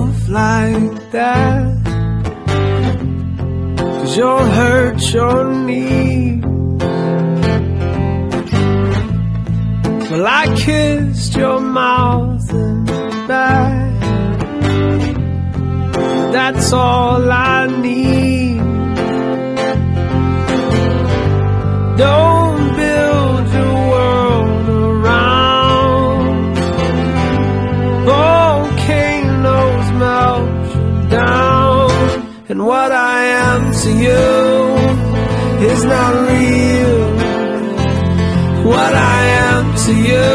yourself like that, 'cause you'll hurt your knee. Well, I kissed your mouth and back, that's all I need. Don't build your world around volcanoes melt you down, and what I am to you is not real. What I am to you,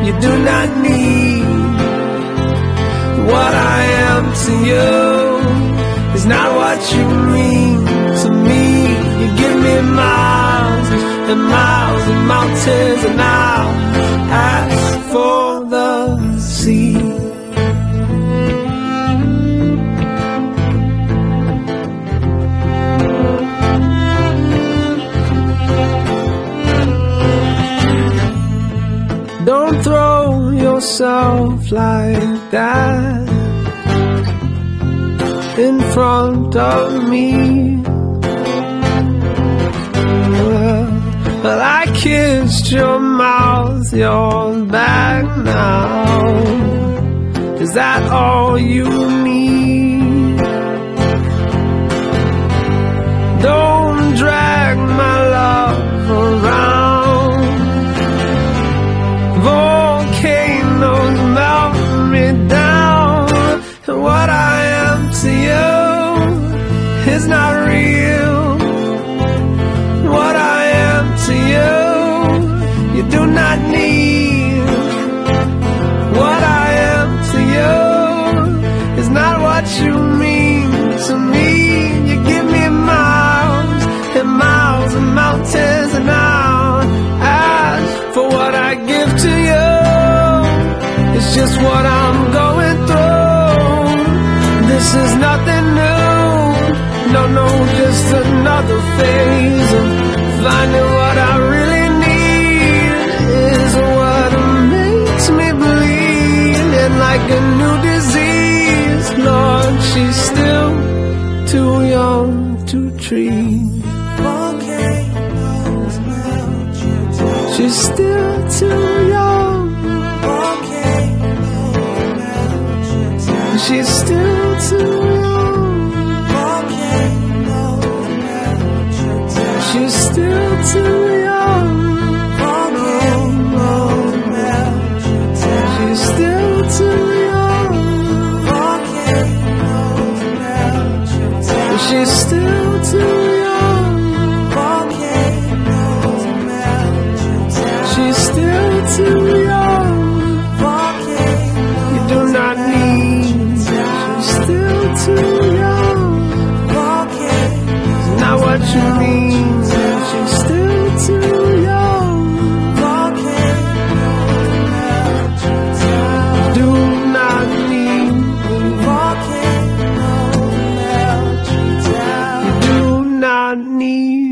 you do not need. What I am to you is not what you mean to me. You give me miles and miles and mountains, and I'll ask for the sea. Don't throw yourself like that in front of me. Well, I kissed your mouth, you're back now. Is that all you need? Don't drag my love around. Volcanoes melt me down, and what I am to you is not real. What I am to you, you do not need. What I am to you is not what you mean to me. You give me miles and miles and mountains, and I'll ask for what I give to you. It's just what I'm going through. This is nothing new. No, just another phase of finding what I really need is what makes me bleed. And like a new disease, Lord, she's still too young to treat. She's still too young. She's still too young. She's still too young. She's still too young. She's still too young. She's still too young. You do not need. She's still too young. Not what you mean. She's still too young. Do not need. You do not need.